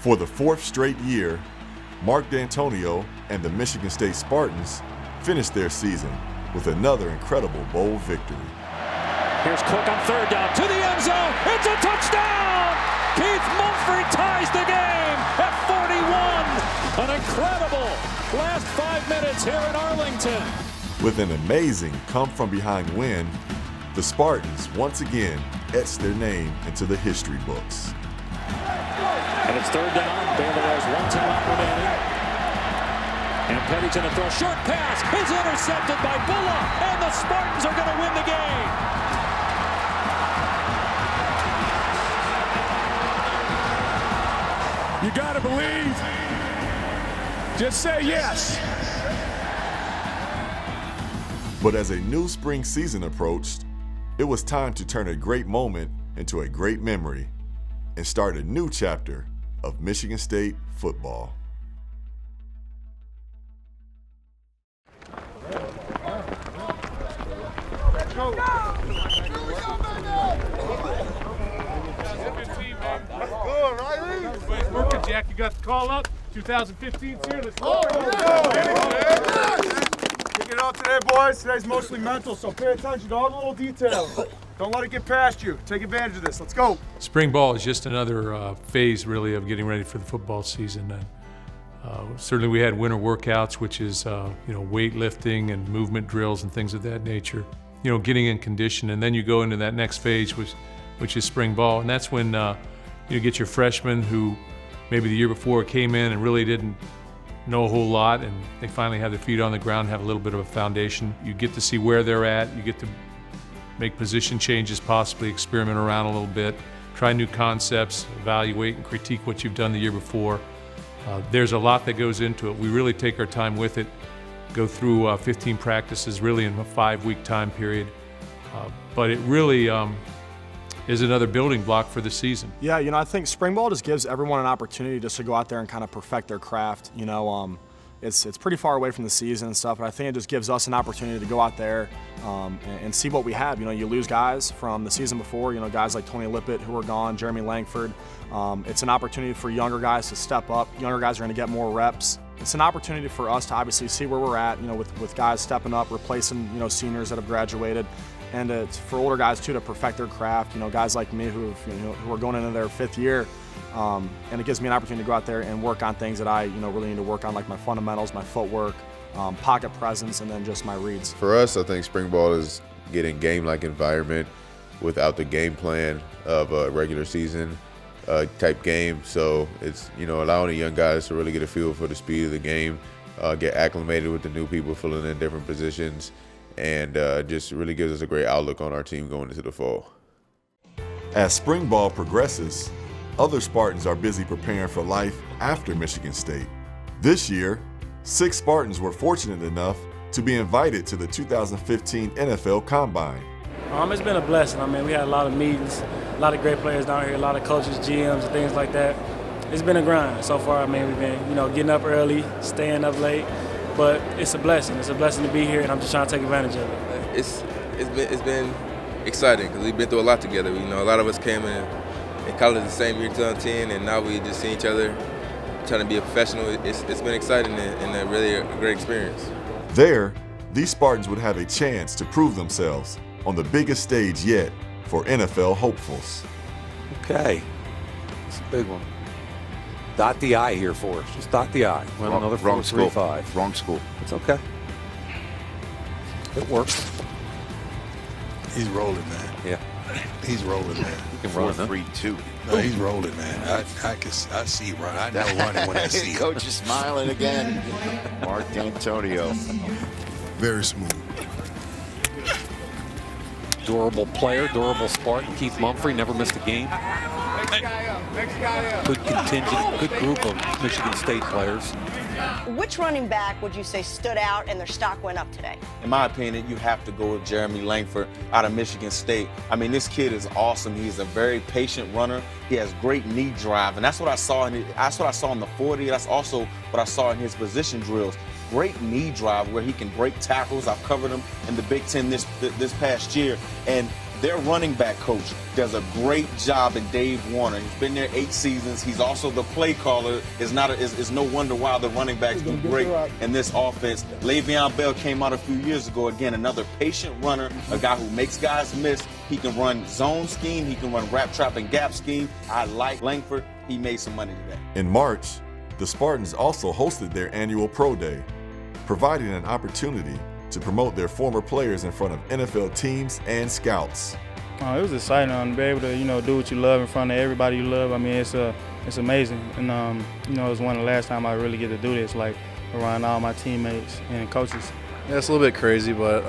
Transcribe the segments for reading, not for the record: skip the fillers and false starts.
For the fourth straight year, Mark D'Antonio and the Michigan State Spartans finished their season with another incredible bowl victory. Here's Cook on third down to the end zone. It's a touchdown! Keith Mumphrey ties the game at 41. An incredible last 5 minutes here in Arlington. With an amazing come-from-behind win, the Spartans once again etched their name into the history books. And it's third down. Baylor has 1 timeout remaining. And Petty's going to throw a short pass. It's intercepted by Bulla, and the Spartans are going to win the game. You got to believe. Just say yes. But as a new spring season approached, it was time to turn a great moment into a great memory and start a new chapter of Michigan State football. Working, Jack. You got the call up. 2015's here. Let's go. Kicking it off today, boys. Today's mostly mental, so pay attention to all the little details. Don't let it get past you. Take advantage of this. Let's go. Spring ball is just another phase, really, of getting ready for the football season. And certainly, we had winter workouts, which is weightlifting and movement drills and things of that nature. Getting in condition, and then you go into that next phase, which is spring ball, and that's when you get your freshmen who maybe the year before came in and really didn't know a whole lot, and they finally have their feet on the ground, have a little bit of a foundation. You get to see where they're at. You get to make position changes, possibly experiment around a little bit, try new concepts, evaluate and critique what you've done the year before. There's a lot that goes into it. We really take our time with it, go through 15 practices really in a 5-week time period. But it really is another building block for the season. Yeah, I think spring ball just gives everyone an opportunity just to go out there and kind of perfect their craft. It's pretty far away from the season and stuff, but I think it just gives us an opportunity to go out there and see what we have. You lose guys from the season before, guys like Tony Lippett who are gone, Jeremy Langford. It's an opportunity for younger guys to step up. Younger guys are going to get more reps. It's an opportunity for us to obviously see where we're at, with guys stepping up, replacing, seniors that have graduated. And it's for older guys, too, to perfect their craft. Guys like me who are going into their 5th year. And it gives me an opportunity to go out there and work on things that I, really need to work on, like my fundamentals, my footwork, pocket presence, and then just my reads. For us, I think spring ball is getting game-like environment without the game plan of a regular season type game. So it's, allowing the young guys to really get a feel for the speed of the game, get acclimated with the new people filling in different positions, and just really gives us a great outlook on our team going into the fall. As spring ball progresses, other Spartans are busy preparing for life after Michigan State. This year, 6 Spartans were fortunate enough to be invited to the 2015 NFL Combine. It's been a blessing. We had a lot of meetings, a lot of great players down here, a lot of coaches, GMs, and things like that. It's been a grind so far. We've been, getting up early, staying up late. But it's a blessing. It's a blessing to be here, and I'm just trying to take advantage of it. It's been exciting because we've been through a lot together. A lot of us came in college the same year, 2010, and now we just see each other trying to be a professional. It's been exciting and really a great experience. There, these Spartans would have a chance to prove themselves on the biggest stage yet for NFL hopefuls. Okay, it's a big one. Dot the I here for us. Just dot the I. Well, another 4-3-5. Wrong school. It's okay. It works. He's rolling, man. Yeah. He's rolling, man. He can run, 4-3-2. No, he's rolling, man. I see run. I know running when I see it. Coach is smiling again. Mark D'Antonio. Very smooth. Durable player, durable Spartan. Keith Mumphrey never missed a game. Good contingent, good group of Michigan State players. Which running back would you say stood out and their stock went up today? In my opinion, you have to go with Jeremy Langford out of Michigan State. This kid is awesome. He's a very patient runner. He has great knee drive, and that's what I saw in the 40. That's also what I saw in his position drills. Great knee drive where he can break tackles. I've covered him in the Big Ten this past year, and Their running back coach does a great job in Dave Warner. He's been there 8 seasons. He's also the play caller. It's no wonder why the running backs do great in this offense. Le'Veon Bell came out a few years ago. Again, another patient runner, a guy who makes guys miss. He can run zone scheme. He can run wrap, trap, and gap scheme. I like Langford. He made some money today. In March, the Spartans also hosted their annual Pro Day, providing an opportunity to promote their former players in front of NFL teams and scouts. It was exciting to be able to, do what you love in front of everybody you love. I mean, it's amazing. And, it was one of the last time I really get to do this, like around all my teammates and coaches. Yeah, it's a little bit crazy, but,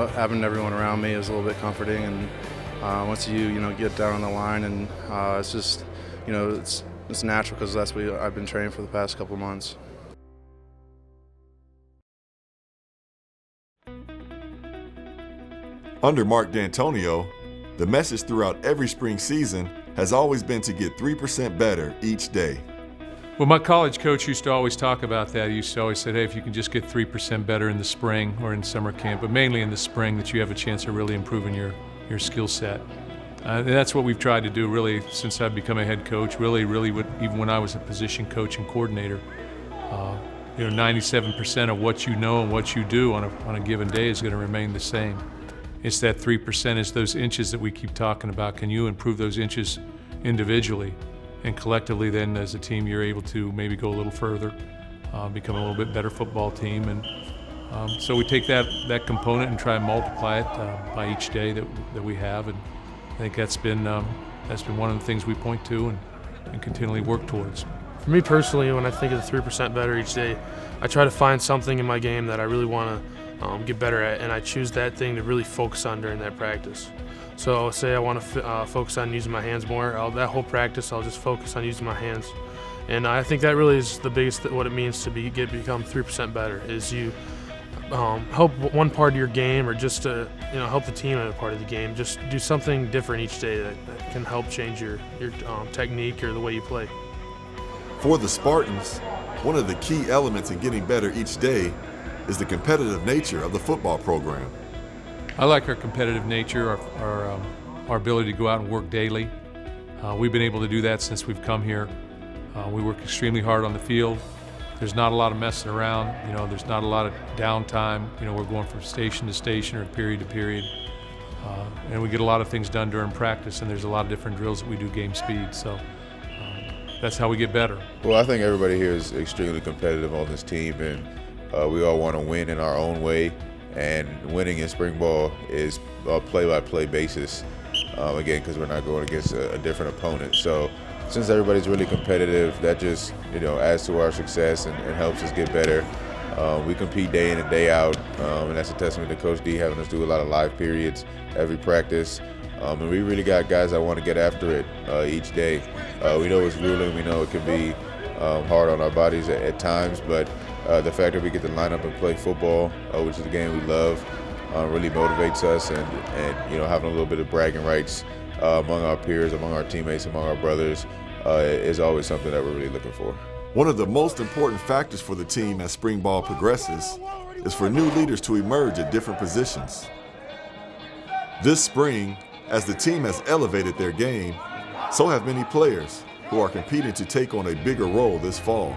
having everyone around me is a little bit comforting. And once you get down on the line, and it's just, it's natural because that's what I've been training for the past couple of months. Under Mark D'Antonio, the message throughout every spring season has always been to get 3% better each day. Well, my college coach used to always talk about that. He used to always say, hey, if you can just get 3% better in the spring or in summer camp, but mainly in the spring, that you have a chance of really improving your skill set. And that's what we've tried to do really since I've become a head coach, really even when I was a position coach and coordinator. 97% of what you know and what you do on a given day is going to remain the same. It's that 3%, is those inches that we keep talking about. Can you improve those inches individually? And collectively then as a team you're able to maybe go a little further, become a little bit better football team. And so we take that component and try and multiply it by each day that we have. And I think that's been one of the things we point to and continually work towards. For me personally, when I think of the 3% better each day, I try to find something in my game that I really want to get better at, and I choose that thing to really focus on during that practice. So say I want to focus on using my hands more, that whole practice I'll just focus on using my hands. And I think that really is the biggest, what it means to become 3% better, is you help one part of your game, or just to help the team in a part of the game. Just do something different each day that can help change your technique or the way you play. For the Spartans, one of the key elements in getting better each day is the competitive nature of the football program. I like our competitive nature, our ability to go out and work daily. We've been able to do that since we've come here. We work extremely hard on the field. There's not a lot of messing around. There's not a lot of downtime. We're going from station to station or period to period. And we get a lot of things done during practice, and there's a lot of different drills that we do game speed. So that's how we get better. Well, I think everybody here is extremely competitive on this team, and we all want to win in our own way, and winning in spring ball is a play-by-play basis, again, because we're not going against a different opponent. So since everybody's really competitive, that just adds to our success and helps us get better. We compete day in and day out, and that's a testament to Coach D having us do a lot of live periods every practice. And we really got guys that want to get after it each day. We know it's grueling, we know it can be hard on our bodies at times, but the fact that we get to line up and play football, which is a game we love, really motivates us, and having a little bit of bragging rights among our peers, among our teammates, among our brothers is always something that we're really looking for. One of the most important factors for the team as spring ball progresses is for new leaders to emerge at different positions. This spring, as the team has elevated their game, so have many players who are competing to take on a bigger role this fall.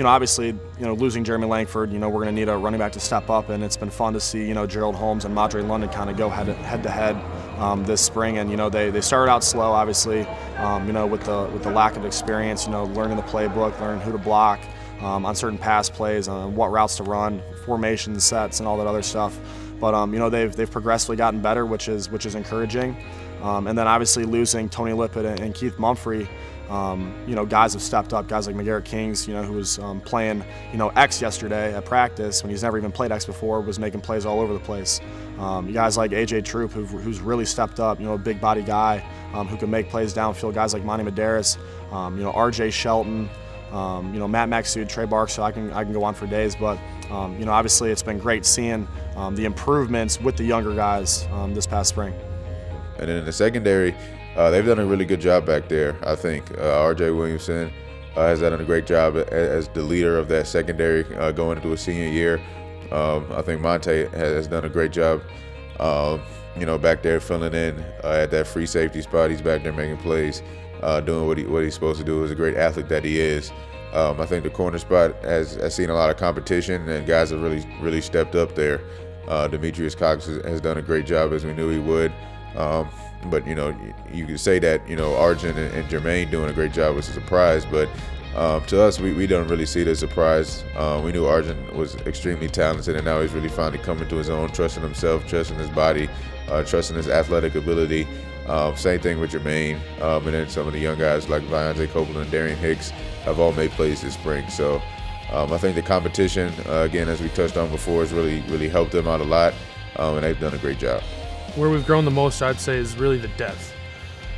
Obviously, losing Jeremy Langford, we're going to need a running back to step up, and it's been fun to see, Gerald Holmes and Madre London kind of go head to head this spring. And, they started out slow, obviously, with the lack of experience, learning the playbook, learning who to block on certain pass plays, what routes to run, formations, sets, and all that other stuff. But, they've progressively gotten better, which is encouraging. And then obviously losing Tony Lippett and Keith Mumphrey, guys have stepped up. Guys like McGarrett Kings, who was playing, X yesterday at practice when he's never even played X before, was making plays all over the place. Guys like AJ Troop, who's really stepped up, a big body guy who can make plays downfield. Guys like Monty Medeiros, RJ Shelton, Matt Maxud, Trey Barks. So I can go on for days, but obviously it's been great seeing the improvements with the younger guys this past spring. And then in the secondary, they've done a really good job back there, I think. RJ Williamson has done a great job as the leader of that secondary going into a senior year. I think Monte has done a great job back there filling in at that free safety spot. He's back there making plays, doing what he's supposed to do. He's a great athlete that he is. I think the corner spot has seen a lot of competition, and guys have really stepped up there. Demetrius Cox has done a great job, as we knew he would. But you could say that Arjun and Jermaine doing a great job was a surprise, but to us, we don't really see it as a surprise. We knew Arjun was extremely talented, and now he's really finally coming to his own, trusting himself, trusting his body, trusting his athletic ability. Same thing with Jermaine, and then some of the young guys like Viontae Copeland and Darian Hicks have all made plays this spring. So I think the competition, again, as we touched on before, has really helped them out a lot, and they've done a great job. Where we've grown the most, I'd say, is really the depth.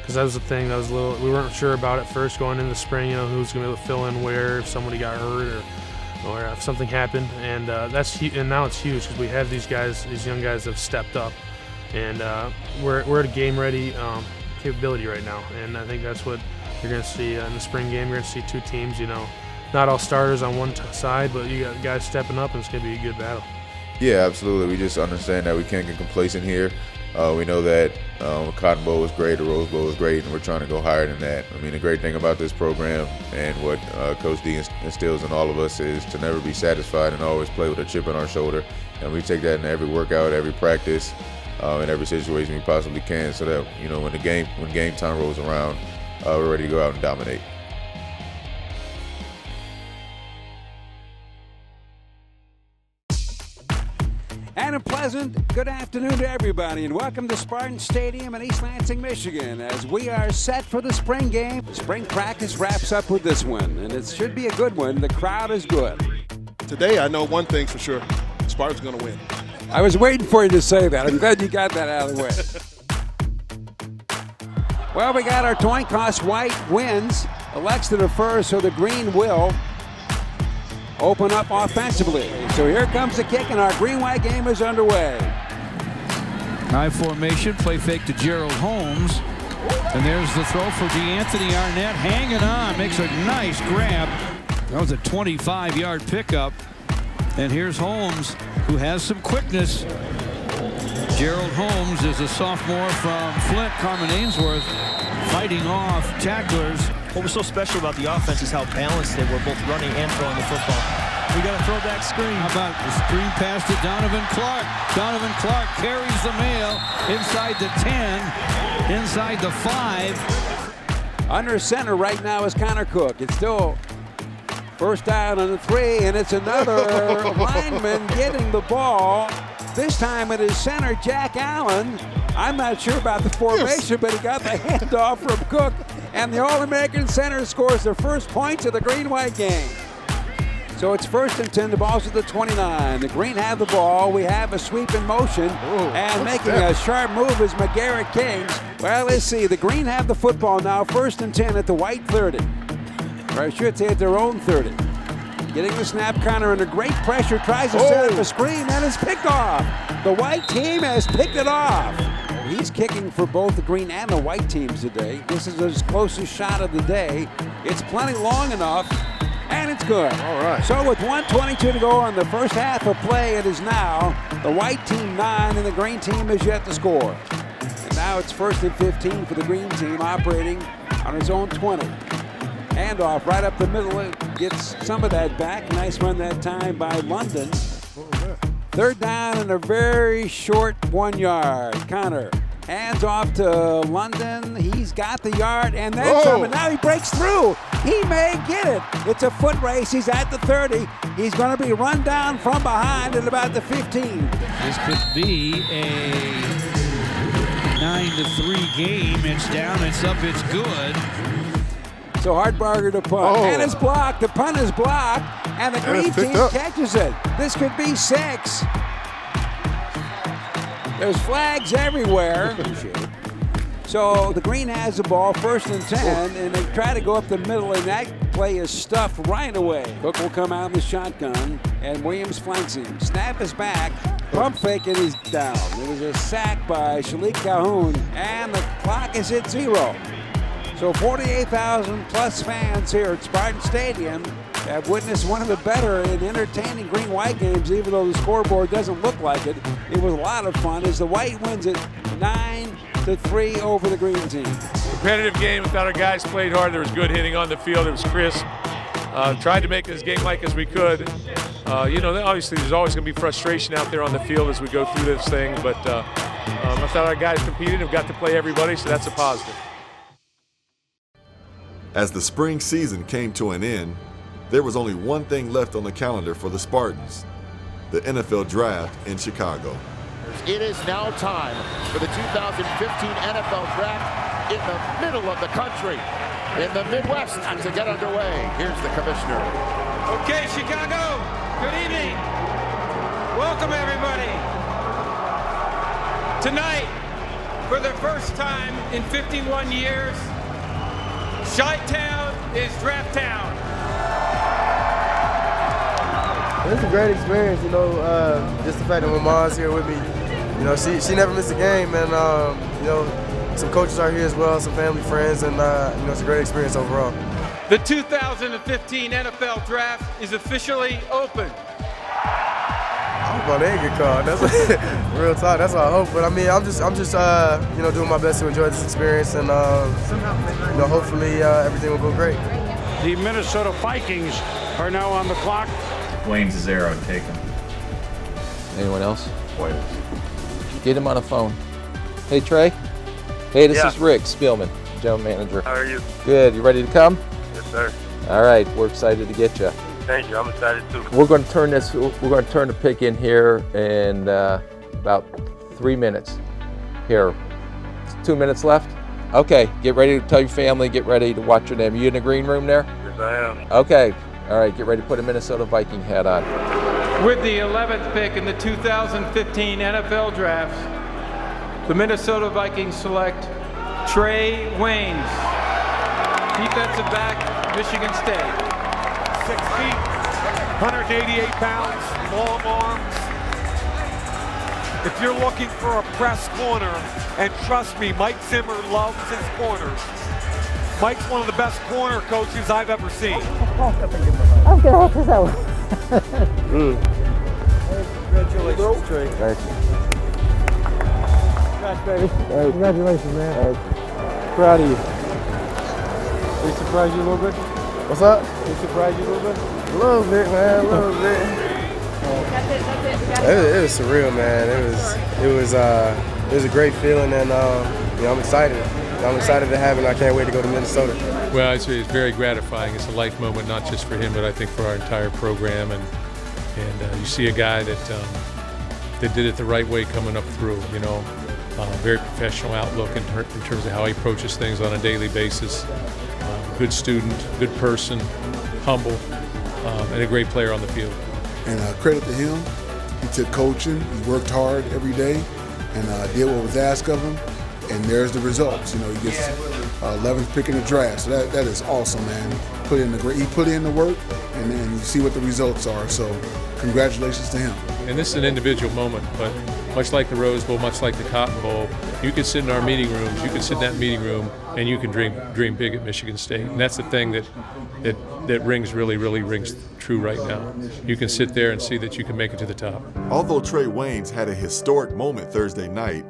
Because that was the thing that was we weren't sure about at first going into the spring, who's going to be able to fill in where, if somebody got hurt or if something happened. And and now it's huge because we have these young guys that have stepped up. And we're at a game-ready capability right now. And I think that's what you're going to see in the spring game. You're going to see two teams, not all starters on one side, but you got guys stepping up, and it's going to be a good battle. Yeah, absolutely. We just understand that we can't get complacent here. We know that Cotton Bowl was great, the Rose Bowl was great, and we're trying to go higher than that. I mean, the great thing about this program and what Coach D instills in all of us is to never be satisfied and always play with a chip on our shoulder. And we take that in every workout, every practice, in every situation we possibly can, so that when game time rolls around, we're ready to go out and dominate. And a pleasant good afternoon to everybody, and welcome to Spartan Stadium in East Lansing, Michigan, as we are set for the spring game. Spring practice wraps up with this one, and it should be a good one. The crowd is good. Today, I know one thing for sure. Spartan's going to win. I was waiting for you to say that. I'm glad you got that out of the way. Well, we got our coin toss. White wins, elects to defer, so the green will open up offensively. So here comes the kick, and our green-white game is underway. High formation, play fake to Gerald Holmes. And there's the throw for DeAnthony Arnett, hanging on, makes a nice grab. That was a 25-yard pickup. And here's Holmes, who has some quickness. Gerald Holmes is a sophomore from Flint. Carmen Ainsworth fighting off tacklers. What was so special about the offense is how balanced they were, both running and throwing the football. We got a throwback screen. How about the screen pass to Donovan Clark? Donovan Clark carries the mail inside the 10, inside the 5. Under center right now is Connor Cook. It's still first down on the 3, and it's another lineman getting the ball. This time it is center Jack Allen. I'm not sure about the formation, but he got the handoff from Cook, and the All-American center scores the first points of the green-white game. So it's 1st and 10. The ball's at the 29. The green have the ball. We have a sweep in motion, and making a sharp move is McGarrett Kings. Well, let's see. The green have the football now. 1st and 10 at the white 30. Or I should say at their own 30. Getting the snap, Connor under great pressure, tries to set up a screen, and it's picked off. The white team has picked it off. He's kicking for both the green and the white teams today. This is his closest shot of the day. It's plenty long enough, and it's good. All right. So with 1:22 to go on the first half of play, it is now the white team 9, and the green team is yet to score. And now it's 1st and 15 for the green team, operating on his own 20. Handoff right up the middle, gets some of that back. Nice run that time by London. 3rd down and a very short 1 yard. Connor hands off to London. He's got the yard, and then some, and now he breaks through. He may get it. It's a foot race. He's at the 30. He's going to be run down from behind at about the 15. This could be a 9-3 game. It's down, it's up, it's good. So Hartbarger to punt, and it's blocked. The punt is blocked, and the green team catches it. This could be 6. There's flags everywhere. So the green has the ball, 1st and 10, and they try to go up the middle, and that play is stuffed right away. Cook will come out in the shotgun, and Williams flanks him. Snap is back. Pump fake, and he's down. It was a sack by Shalik Calhoun, and the clock is at 0. So 48,000 plus fans here at Spartan Stadium have witnessed one of the better and entertaining green-white games, even though the scoreboard doesn't look like it. It was a lot of fun as the white wins it 9-3 over the green team. Competitive game. Without our guys played hard. There was good hitting on the field. It was crisp. Tried to make this game-like as we could. Obviously there's always going to be frustration out there on the field as we go through this thing, but I thought our guys competed and got to play everybody, so that's a positive. As the spring season came to an end, there was only one thing left on the calendar for the Spartans: the NFL Draft in Chicago. It is now time for the 2015 NFL Draft in the middle of the country, in the Midwest, to get underway. Here's the commissioner. Okay, Chicago, good evening. Welcome, everybody. Tonight, for the first time in 51 years, Chi-Town is Draft Town. It's a great experience, just the fact that my mom's here with me. She never missed a game, and some coaches are here as well, some family, friends, and it's a great experience overall. The 2015 NFL Draft is officially open. I hope my name get called. That's real talk. That's what I hope. But I'm just doing my best to enjoy this experience, and hopefully everything will go great. The Minnesota Vikings are now on the clock. Wayne's is there. I would take him. Anyone else? Wayne. Get him on the phone. Hey, Trae. Hey, this is Rick Spielman, general manager. How are you? Good. You ready to come? Yes, sir. All right. We're excited to get you. Thank you. I'm excited too. We're going to turn the pick in here in about 3 minutes. Here, 2 minutes left. Okay. Get ready to tell your family. Get ready to watch your name. You in the green room there? Yes, I am. Okay. All right. Get ready to put a Minnesota Viking hat on. With the 11th pick in the 2015 NFL Draft, the Minnesota Vikings select Trae Waynes, defensive back, Michigan State. 6 feet, 188 pounds, long arms. If you're looking for a press corner, and trust me, Mike Zimmer loves his corners. Mike's one of the best corner coaches I've ever seen. I'm going to help us out. Congratulations, Trae. Thank you. Congrats, baby. Congratulations, man. Proud of you. Did he surprise you a little bit? What's up? Did he surprise you a little bit? A little bit, man. A little bit. It was surreal, man. It was a great feeling, and I'm excited. I'm excited to have it, and I can't wait to go to Minnesota. Well, it's very gratifying. It's a life moment, not just for him, but I think for our entire program. And you see a guy that did it the right way coming up through. Very professional outlook in terms of how he approaches things on a daily basis. Good student, good person, humble, and a great player on the field. And credit to him. He took coaching. He worked hard every day, and did what was asked of him. And there's the results. He gets 11th pick in the draft. So that is awesome, man. He put in the work, and then you see what the results are. So congratulations to him. And this is an individual moment, but much like the Rose Bowl, much like the Cotton Bowl, you can sit in our meeting rooms, you can sit in that meeting room, and you can dream big at Michigan State. And that's the thing that rings true right now. You can sit there and see that you can make it to the top. Although Trae Waynes had a historic moment Thursday night,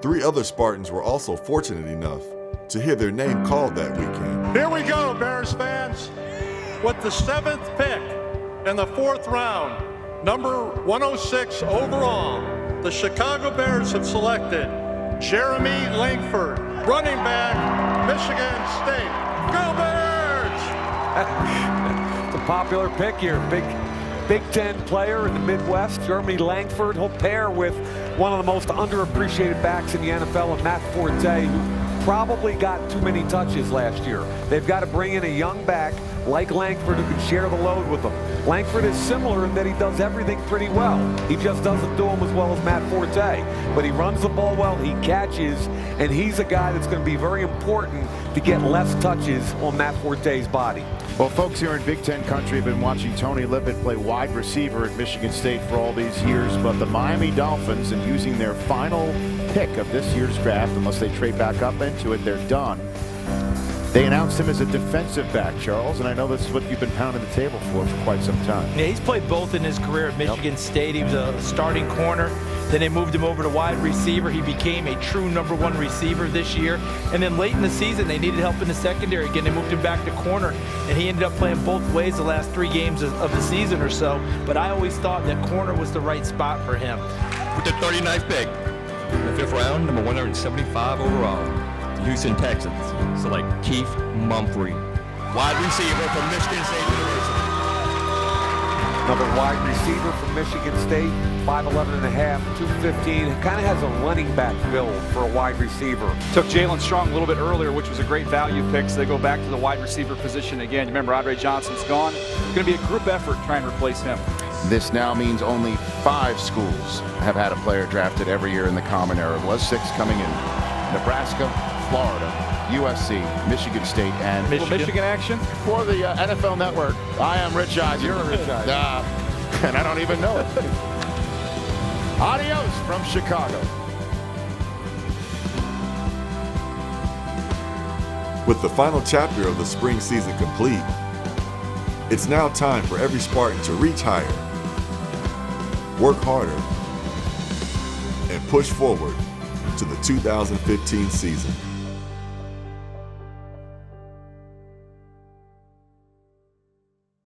3 other Spartans were also fortunate enough to hear their name called that weekend. Here we go, Bears fans. With the 7th pick in the 4th round, number 106 overall, the Chicago Bears have selected Jeremy Langford, running back, Michigan State. Go Bears! It's a popular pick here. Big Ten player in the Midwest, Jeremy Langford. He'll pair with one of the most underappreciated backs in the NFL, and Matt Forte, who probably got too many touches last year. They've got to bring in a young back like Langford who can share the load with them. Langford is similar in that he does everything pretty well. He just doesn't do them as well as Matt Forte. But he runs the ball well, he catches, and he's a guy that's going to be very important to get less touches on Matt Forte's body. Well, folks here in Big Ten country have been watching Tony Lippett play wide receiver at Michigan State for all these years, but the Miami Dolphins, in using their final pick of this year's draft, unless they trade back up into it, they're done. They announced him as a defensive back, Charles, and I know this is what you've been pounding the table for quite some time. Yeah, he's played both in his career at Michigan State. He was a starting corner Then they moved him over to wide receiver. He became a true #1 receiver this year. And then late in the season, they needed help in the secondary. Again, they moved him back to corner, and he ended up playing both ways the last 3 games of the season or so. But I always thought that corner was the right spot for him. With the 39th pick, in the 5th round, number 175 overall, the Houston Texans select Keith Mumphrey, wide receiver from Michigan State University. Another wide receiver from Michigan State, 5'11.5", 215. Kind of has a running back build for a wide receiver. Took Jalen Strong a little bit earlier, which was a great value pick, so they go back to the wide receiver position again. You remember Andre Johnson's gone. It's going to be a group effort trying to replace him. This now means only 5 schools have had a player drafted every year in the Common Era. It was 6 coming in. Nebraska, Florida, USC, Michigan State, and Michigan action. For the NFL Network, I am Rich Eisen. You're Rich Eisen. And I don't even know it. Adios from Chicago. With the final chapter of the spring season complete, it's now time for every Spartan to reach higher, work harder, and push forward to the 2015 season.